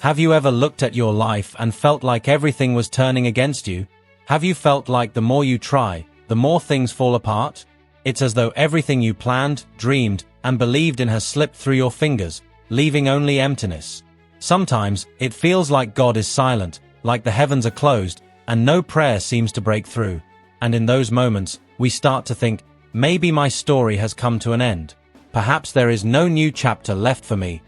Have you ever looked at your life and felt like everything was turning against you? Have you felt like the more you try, the more things fall apart? It's as though everything you planned, dreamed, and believed in has slipped through your fingers, leaving only emptiness. Sometimes, it feels like God is silent, like the heavens are closed, and no prayer seems to break through. And in those moments, we start to think, maybe my story has come to an end. Perhaps there is no new chapter left for me.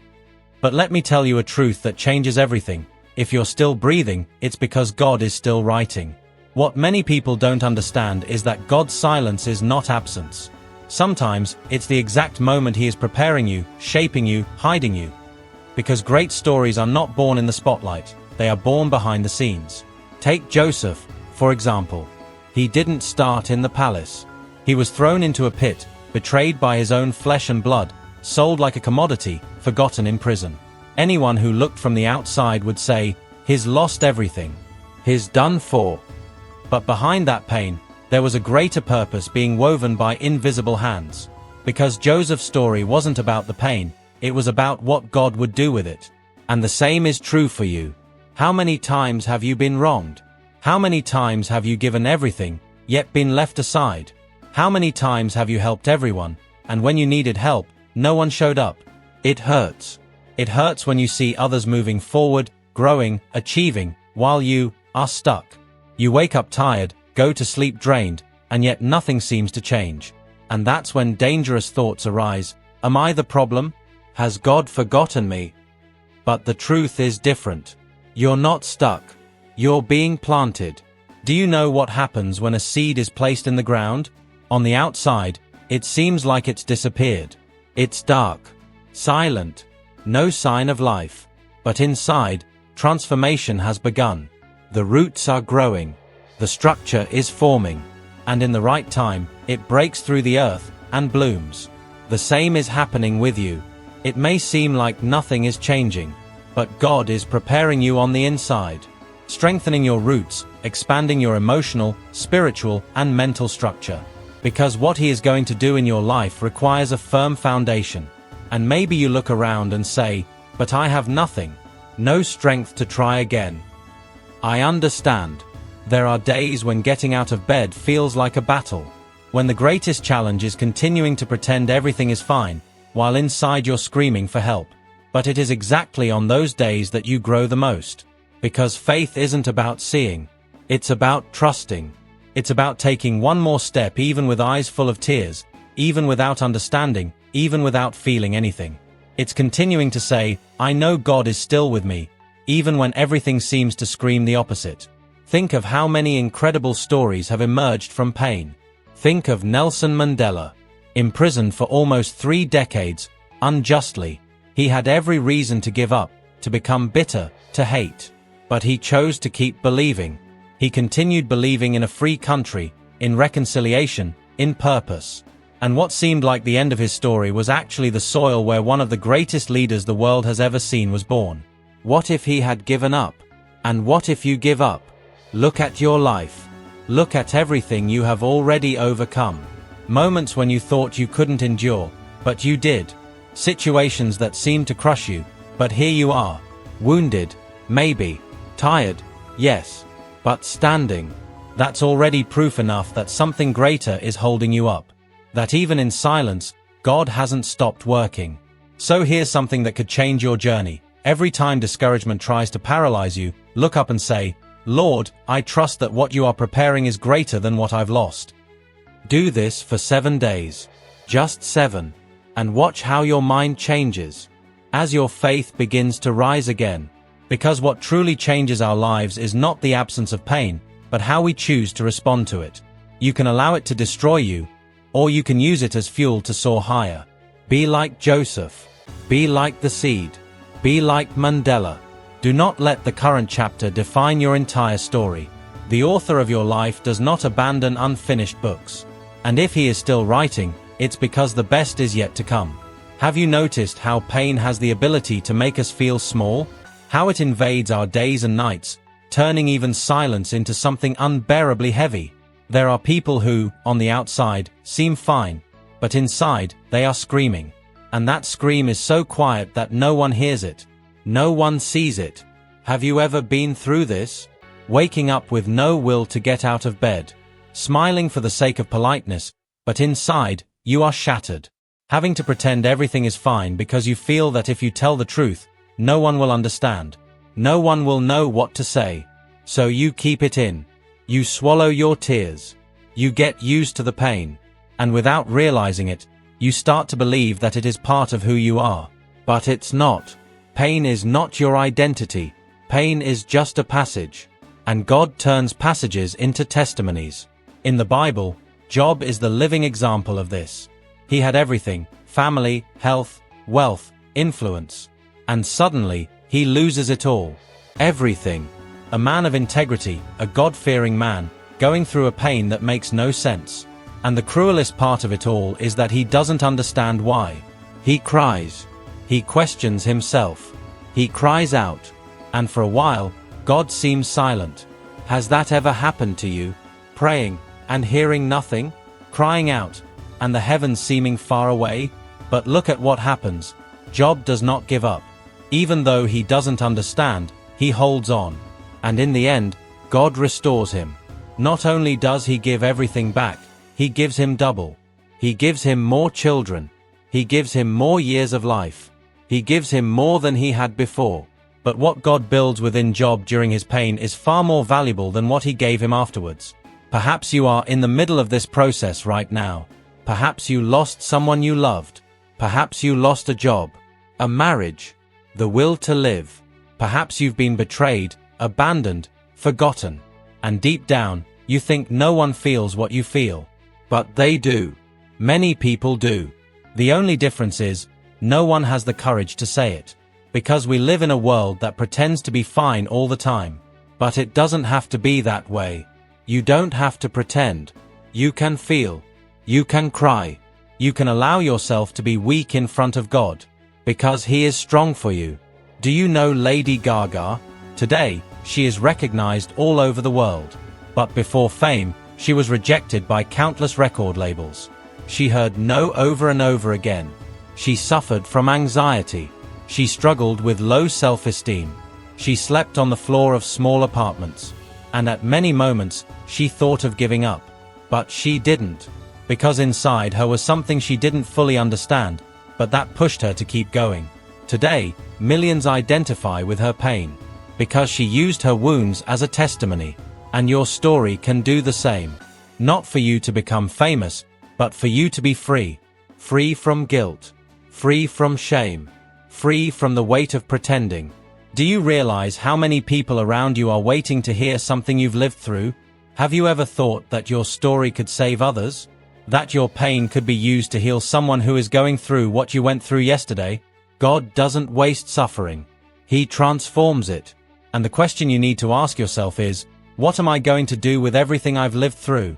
But let me tell you a truth that changes everything. If you're still breathing, it's because God is still writing. What many people don't understand is that God's silence is not absence. Sometimes, it's the exact moment He is preparing you, shaping you, hiding you. Because great stories are not born in the spotlight, they are born behind the scenes. Take Joseph, for example. He didn't start in the palace. He was thrown into a pit, betrayed by his own flesh and blood, sold like a commodity, forgotten in prison. Anyone who looked from the outside would say, he's lost everything. He's done for. But behind that pain, there was a greater purpose being woven by invisible hands. Because Joseph's story wasn't about the pain, it was about what God would do with it. And the same is true for you. How many times have you been wronged? How many times have you given everything, yet been left aside? How many times have you helped everyone, and when you needed help, no one showed up? It hurts. It hurts when you see others moving forward, growing, achieving, while you are stuck. You wake up tired, go to sleep drained, and yet nothing seems to change. And that's when dangerous thoughts arise. Am I the problem? Has God forgotten me? But the truth is different. You're not stuck. You're being planted. Do you know what happens when a seed is placed in the ground? On the outside, it seems like it's disappeared. It's dark, silent, no sign of life. But inside, transformation has begun. The roots are growing. The structure is forming. And in the right time, it breaks through the earth and blooms. The same is happening with you. It may seem like nothing is changing, but God is preparing you on the inside, strengthening your roots, expanding your emotional, spiritual, and mental structure. Because what He is going to do in your life requires a firm foundation. And maybe you look around and say, but I have nothing, no strength to try again. I understand. There are days when getting out of bed feels like a battle. When the greatest challenge is continuing to pretend everything is fine, while inside you're screaming for help. But it is exactly on those days that you grow the most. Because faith isn't about seeing. It's about trusting. It's about taking one more step even with eyes full of tears, even without understanding, even without feeling anything. It's continuing to say, I know God is still with me, even when everything seems to scream the opposite. Think of how many incredible stories have emerged from pain. Think of Nelson Mandela. Imprisoned for almost 3 decades, unjustly, he had every reason to give up, to become bitter, to hate. But he chose to keep believing. He continued believing in a free country, in reconciliation, in purpose. And what seemed like the end of his story was actually the soil where one of the greatest leaders the world has ever seen was born. What if he had given up? And what if you give up? Look at your life. Look at everything you have already overcome. Moments when you thought you couldn't endure, but you did. Situations that seemed to crush you, but here you are. Wounded, maybe. Tired, yes. But standing. That's already proof enough that something greater is holding you up. That even in silence, God hasn't stopped working. So here's something that could change your journey. Every time discouragement tries to paralyze you, look up and say, Lord, I trust that what you are preparing is greater than what I've lost. Do this for 7 days. Just 7. And watch how your mind changes. As your faith begins to rise again. Because what truly changes our lives is not the absence of pain, but how we choose to respond to it. You can allow it to destroy you, or you can use it as fuel to soar higher. Be like Joseph. Be like the seed. Be like Mandela. Do not let the current chapter define your entire story. The author of your life does not abandon unfinished books. And if he is still writing, it's because the best is yet to come. Have you noticed how pain has the ability to make us feel small? How it invades our days and nights, turning even silence into something unbearably heavy. There are people who, on the outside, seem fine, but inside, they are screaming. And that scream is so quiet that no one hears it. No one sees it. Have you ever been through this? Waking up with no will to get out of bed, smiling for the sake of politeness, but inside, you are shattered. Having to pretend everything is fine because you feel that if you tell the truth, no one will understand. No one will know what to say. So you keep it in. You swallow your tears. You get used to the pain. And without realizing it, you start to believe that it is part of who you are. But it's not. Pain is not your identity. Pain is just a passage. And God turns passages into testimonies. In the Bible, Job is the living example of this. He had everything: family, health, wealth, influence. And suddenly, he loses it all. Everything. A man of integrity, a God-fearing man, going through a pain that makes no sense. And the cruelest part of it all is that he doesn't understand why. He cries. He questions himself. He cries out. And for a while, God seems silent. Has that ever happened to you? Praying, and hearing nothing? Crying out, and the heavens seeming far away? But look at what happens. Job does not give up. Even though he doesn't understand, he holds on. And in the end, God restores him. Not only does he give everything back, he gives him double. He gives him more children. He gives him more years of life. He gives him more than he had before. But what God builds within Job during his pain is far more valuable than what he gave him afterwards. Perhaps you are in the middle of this process right now. Perhaps you lost someone you loved. Perhaps you lost a job, a marriage, the will to live. Perhaps you've been betrayed, abandoned, forgotten. And deep down, you think no one feels what you feel. But they do. Many people do. The only difference is, no one has the courage to say it. Because we live in a world that pretends to be fine all the time. But it doesn't have to be that way. You don't have to pretend. You can feel. You can cry. You can allow yourself to be weak in front of God. Because He is strong for you. Do you know Lady Gaga? Today, she is recognized all over the world. But before fame, she was rejected by countless record labels. She heard no over and over again. She suffered from anxiety. She struggled with low self-esteem. She slept on the floor of small apartments. And at many moments, she thought of giving up. But she didn't. Because inside her was something she didn't fully understand, but that pushed her to keep going. Today, millions identify with her pain. Because she used her wounds as a testimony. And your story can do the same. Not for you to become famous, but for you to be free. Free from guilt. Free from shame. Free from the weight of pretending. Do you realize how many people around you are waiting to hear something you've lived through? Have you ever thought that your story could save others? That your pain could be used to heal someone who is going through what you went through yesterday? God doesn't waste suffering. He transforms it. And the question you need to ask yourself is, what am I going to do with everything I've lived through?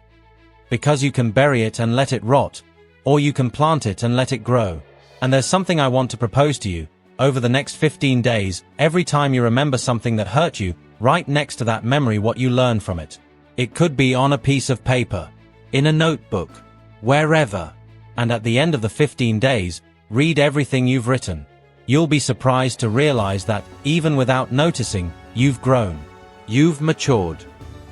Because you can bury it and let it rot, or you can plant it and let it grow. And there's something I want to propose to you. Over the next 15 days, every time you remember something that hurt you, write next to that memory what you learned from it. It could be on a piece of paper, in a notebook, wherever. And at the end of the 15 days, read everything you've written. You'll be surprised to realize that, even without noticing, you've grown. You've matured.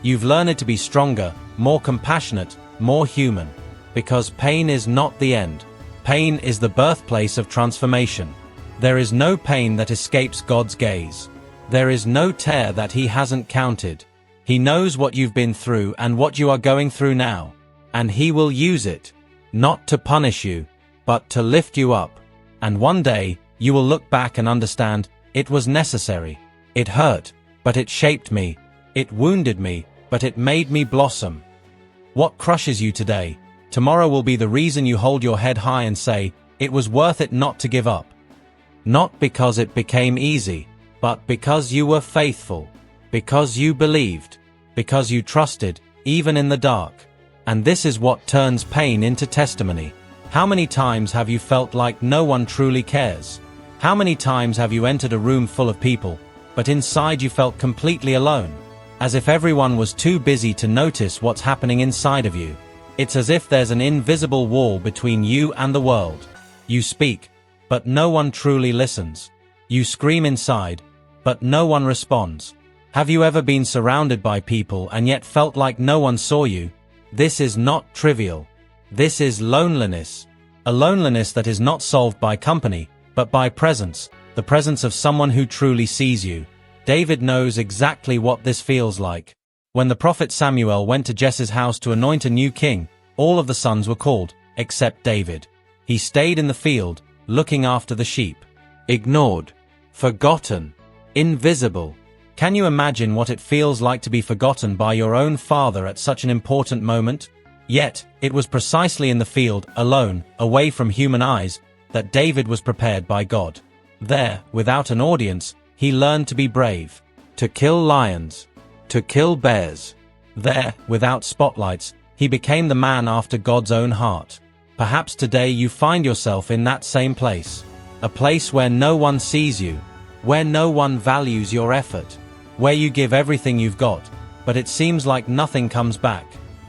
You've learned to be stronger, more compassionate, more human. Because pain is not the end. Pain is the birthplace of transformation. There is no pain that escapes God's gaze. There is no tear that He hasn't counted. He knows what you've been through and what you are going through now. And He will use it, not to punish you, but to lift you up. And one day, you will look back and understand, it was necessary. It hurt, but it shaped me. It wounded me, but it made me blossom. What crushes you today, tomorrow will be the reason you hold your head high and say, it was worth it not to give up. Not because it became easy, but because you were faithful. Because you believed. Because you trusted, even in the dark. And this is what turns pain into testimony. How many times have you felt like no one truly cares? How many times have you entered a room full of people, but inside you felt completely alone? As if everyone was too busy to notice what's happening inside of you. It's as if there's an invisible wall between you and the world. You speak, but no one truly listens. You scream inside, but no one responds. Have you ever been surrounded by people and yet felt like no one saw you? This is not trivial. This is loneliness. A loneliness that is not solved by company, but by presence, the presence of someone who truly sees you. David knows exactly what this feels like. When the prophet Samuel went to Jesse's house to anoint a new king, all of the sons were called, except David. He stayed in the field, looking after the sheep. Ignored. Forgotten. Invisible. Can you imagine what it feels like to be forgotten by your own father at such an important moment? Yet, it was precisely in the field, alone, away from human eyes, that David was prepared by God. There, without an audience, he learned to be brave, to kill lions, to kill bears. There, without spotlights, he became the man after God's own heart. Perhaps today you find yourself in that same place. A place where no one sees you, where no one values your effort, where you give everything you've got, but it seems like nothing comes back.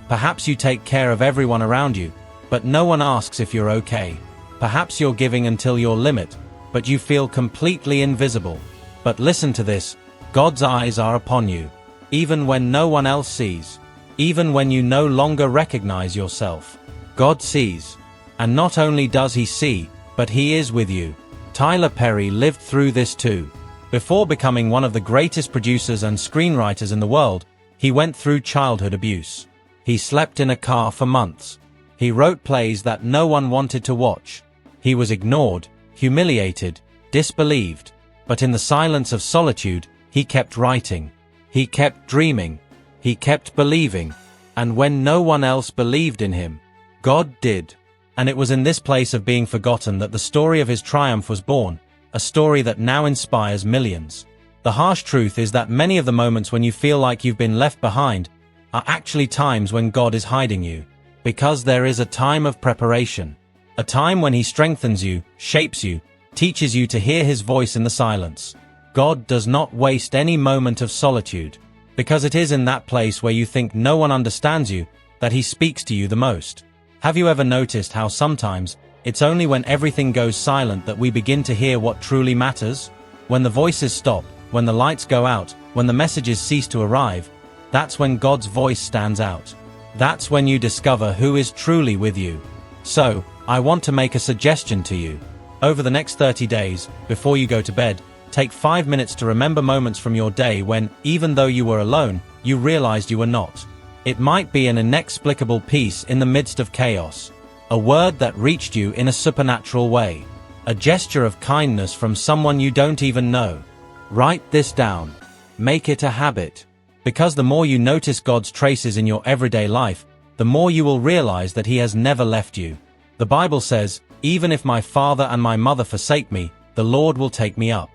Perhaps you take care of everyone around you, but no one asks if you're okay. Perhaps you're giving until your limit, but you feel completely invisible. But listen to this, God's eyes are upon you, even when no one else sees, even when you no longer recognize yourself. God sees. And not only does he see, but he is with you. Tyler Perry lived through this too. Before becoming one of the greatest producers and screenwriters in the world, he went through childhood abuse. He slept in a car for months. He wrote plays that no one wanted to watch. He was ignored, humiliated, disbelieved. But in the silence of solitude, he kept writing. He kept dreaming. He kept believing. And when no one else believed in him, God did. And it was in this place of being forgotten that the story of his triumph was born, a story that now inspires millions. The harsh truth is that many of the moments when you feel like you've been left behind are actually times when God is hiding you. Because there is a time of preparation. A time when he strengthens you, shapes you, teaches you to hear his voice in the silence. God does not waste any moment of solitude. Because it is in that place where you think no one understands you that he speaks to you the most. Have you ever noticed how sometimes it's only when everything goes silent that we begin to hear what truly matters? When the voices stop, when the lights go out, when the messages cease to arrive, that's when God's voice stands out. That's when you discover who is truly with you. So, I want to make a suggestion to you. Over the next 30 days, before you go to bed, take 5 minutes to remember moments from your day when, even though you were alone, you realized you were not. It might be an inexplicable peace in the midst of chaos, a word that reached you in a supernatural way, a gesture of kindness from someone you don't even know. Write this down. Make it a habit. Because the more you notice God's traces in your everyday life, the more you will realize that he has never left you. The Bible says, "Even if my father and my mother forsake me, the Lord will take me up."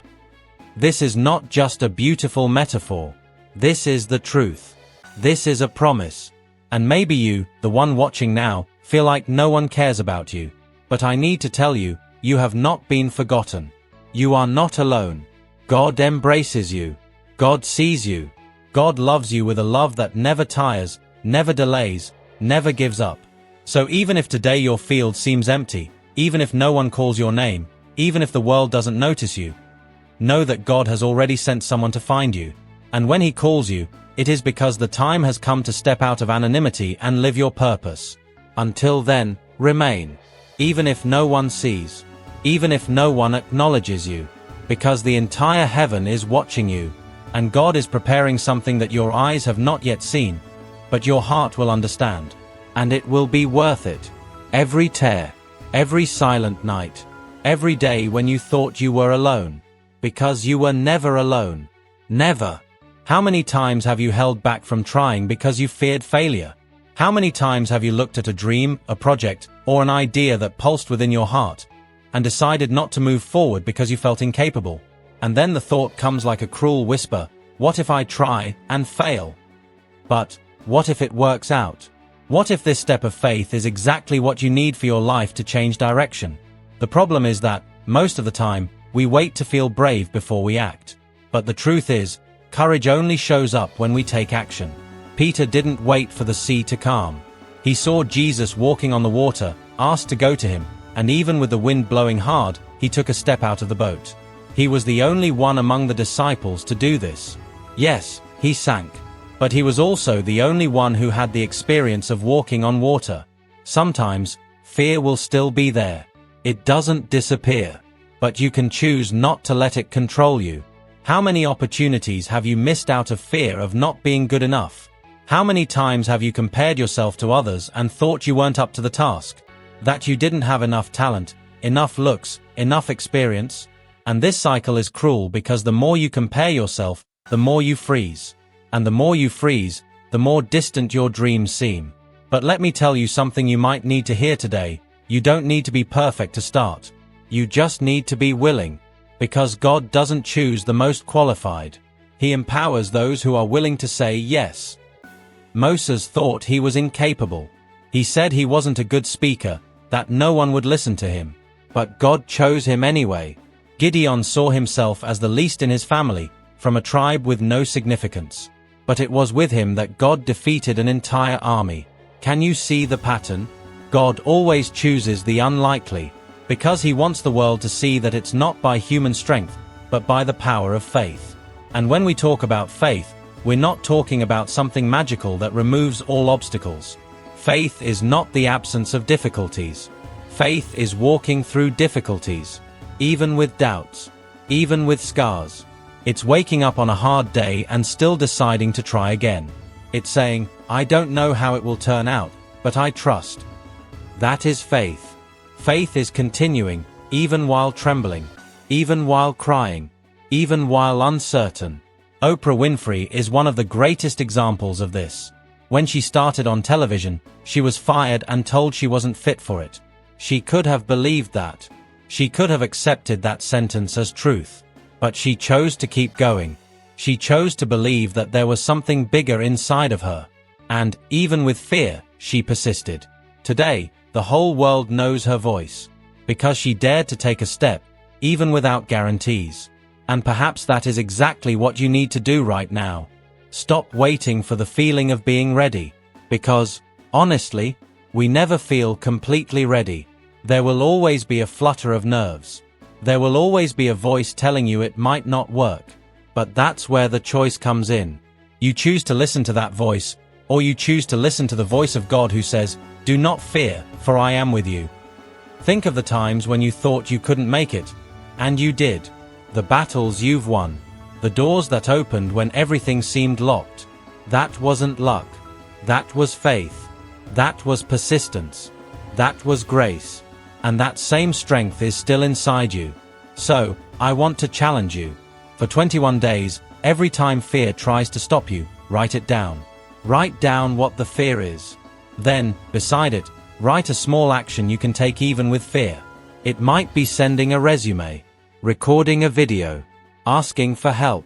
This is not just a beautiful metaphor. This is the truth. This is a promise. And maybe you, the one watching now, feel like no one cares about you. But I need to tell you, you have not been forgotten. You are not alone. God embraces you. God sees you. God loves you with a love that never tires, never delays, never gives up. So even if today your field seems empty, even if no one calls your name, even if the world doesn't notice you, know that God has already sent someone to find you. And when he calls you, it is because the time has come to step out of anonymity and live your purpose. Until then, remain. Even if no one sees. Even if no one acknowledges you. Because the entire heaven is watching you. And God is preparing something that your eyes have not yet seen. But your heart will understand. And it will be worth it. Every tear. Every silent night. Every day when you thought you were alone. Because you were never alone. Never. How many times have you held back from trying because you feared failure? How many times have you looked at a dream, a project, or an idea that pulsed within your heart, and decided not to move forward because you felt incapable? And then the thought comes like a cruel whisper, what if I try and fail? But, what if it works out? What if this step of faith is exactly what you need for your life to change direction? The problem is that, most of the time, we wait to feel brave before we act. But the truth is, courage only shows up when we take action. Peter didn't wait for the sea to calm. He saw Jesus walking on the water, asked to go to him, and even with the wind blowing hard, he took a step out of the boat. He was the only one among the disciples to do this. Yes, he sank. But he was also the only one who had the experience of walking on water. Sometimes, fear will still be there. It doesn't disappear. But you can choose not to let it control you. How many opportunities have you missed out of fear of not being good enough? How many times have you compared yourself to others and thought you weren't up to the task? That you didn't have enough talent, enough looks, enough experience? And this cycle is cruel because the more you compare yourself, the more you freeze. And the more you freeze, the more distant your dreams seem. But let me tell you something you might need to hear today. You don't need to be perfect to start. You just need to be willing. Because God doesn't choose the most qualified. He empowers those who are willing to say yes. Moses thought he was incapable. He said he wasn't a good speaker, that no one would listen to him. But God chose him anyway. Gideon saw himself as the least in his family, from a tribe with no significance. But it was with him that God defeated an entire army. Can you see the pattern? God always chooses the unlikely, because he wants the world to see that it's not by human strength, but by the power of faith. And when we talk about faith, we're not talking about something magical that removes all obstacles. Faith is not the absence of difficulties. Faith is walking through difficulties, even with doubts, even with scars. It's waking up on a hard day and still deciding to try again. It's saying, I don't know how it will turn out, but I trust. That is faith. Faith is continuing, even while trembling, even while crying, even while uncertain. Oprah Winfrey is one of the greatest examples of this. When she started on television, she was fired and told she wasn't fit for it. She could have believed that. She could have accepted that sentence as truth. But she chose to keep going. She chose to believe that there was something bigger inside of her. And, even with fear, she persisted. Today, the whole world knows her voice. Because she dared to take a step, even without guarantees. And perhaps that is exactly what you need to do right now. Stop waiting for the feeling of being ready. Because, honestly, we never feel completely ready. There will always be a flutter of nerves. There will always be a voice telling you it might not work. But that's where the choice comes in. You choose to listen to that voice, or you choose to listen to the voice of God who says, do not fear, for I am with you. Think of the times when you thought you couldn't make it. And you did. The battles you've won. The doors that opened when everything seemed locked. That wasn't luck. That was faith. That was persistence. That was grace. And that same strength is still inside you. So, I want to challenge you. For 21 days, every time fear tries to stop you, write it down. Write down what the fear is. Then, beside it, write a small action you can take even with fear. It might be sending a resume, recording a video, asking for help,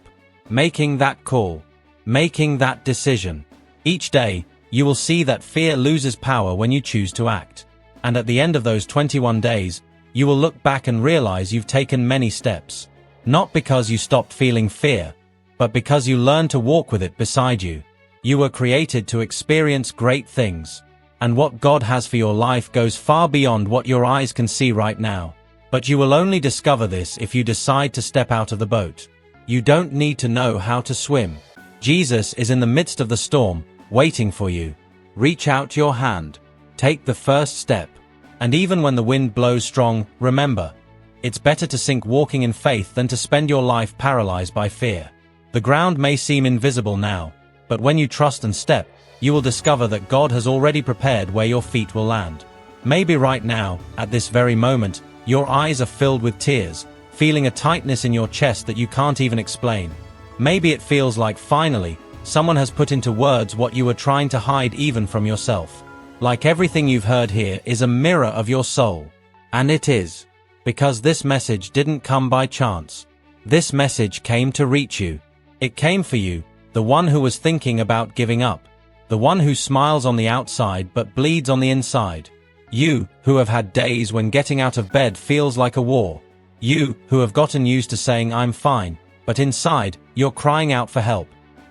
making that call, making that decision. Each day, you will see that fear loses power when you choose to act. And at the end of those 21 days, you will look back and realize you've taken many steps. Not because you stopped feeling fear, but because you learned to walk with it beside you. You were created to experience great things. And what God has for your life goes far beyond what your eyes can see right now. But you will only discover this if you decide to step out of the boat. You don't need to know how to swim. Jesus is in the midst of the storm, waiting for you. Reach out your hand. Take the first step. And even when the wind blows strong, remember, it's better to sink walking in faith than to spend your life paralyzed by fear. The ground may seem invisible now, but when you trust and step, you will discover that God has already prepared where your feet will land. Maybe right now, at this very moment, your eyes are filled with tears, feeling a tightness in your chest that you can't even explain. Maybe it feels like finally, someone has put into words what you were trying to hide even from yourself. Like everything you've heard here is a mirror of your soul. And it is. Because this message didn't come by chance. This message came to reach you. It came for you, the one who was thinking about giving up. The one who smiles on the outside but bleeds on the inside. You, who have had days when getting out of bed feels like a war. You, who have gotten used to saying I'm fine, but inside, you're crying out for help.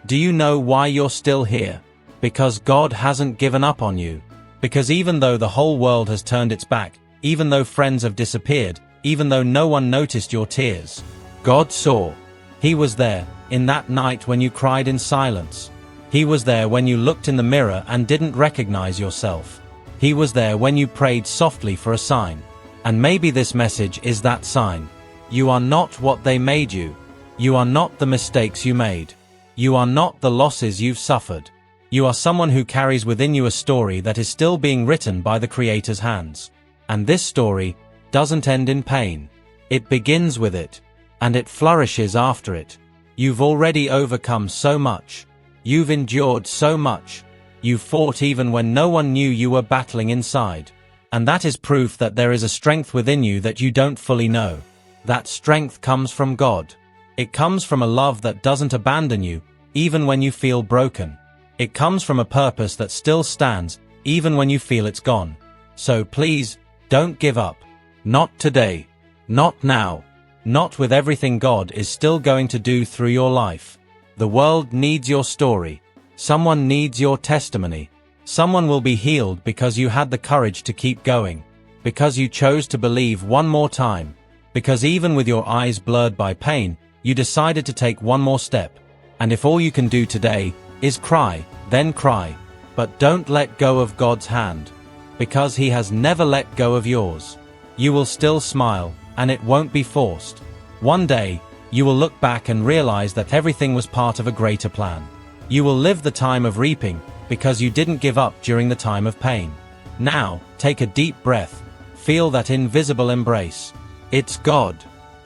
Do you know why you're still here? Because God hasn't given up on you. Because even though the whole world has turned its back, even though friends have disappeared, even though no one noticed your tears, God saw. He was there, in that night when you cried in silence. He was there when you looked in the mirror and didn't recognize yourself. He was there when you prayed softly for a sign. And maybe this message is that sign. You are not what they made you. You are not the mistakes you made. You are not the losses you've suffered. You are someone who carries within you a story that is still being written by the Creator's hands. And this story doesn't end in pain. It begins with it. And it flourishes after it. You've already overcome so much. You've endured so much. You fought even when no one knew you were battling inside. And that is proof that there is a strength within you that you don't fully know. That strength comes from God. It comes from a love that doesn't abandon you, even when you feel broken. It comes from a purpose that still stands, even when you feel it's gone. So please, don't give up. Not today. Not now. Not with everything God is still going to do through your life. The world needs your story. Someone needs your testimony. Someone will be healed because you had the courage to keep going. Because you chose to believe one more time. Because even with your eyes blurred by pain, you decided to take one more step. And if all you can do today is cry, then cry. But don't let go of God's hand. Because He has never let go of yours. You will still smile, and it won't be forced. One day, you will look back and realize that everything was part of a greater plan. You will live the time of reaping, because you didn't give up during the time of pain. Now, take a deep breath. Feel that invisible embrace. It's God.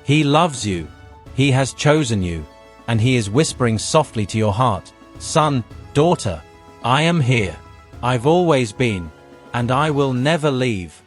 He loves you. He has chosen you. And He is whispering softly to your heart, "Son, daughter, I am here. I've always been. And I will never leave."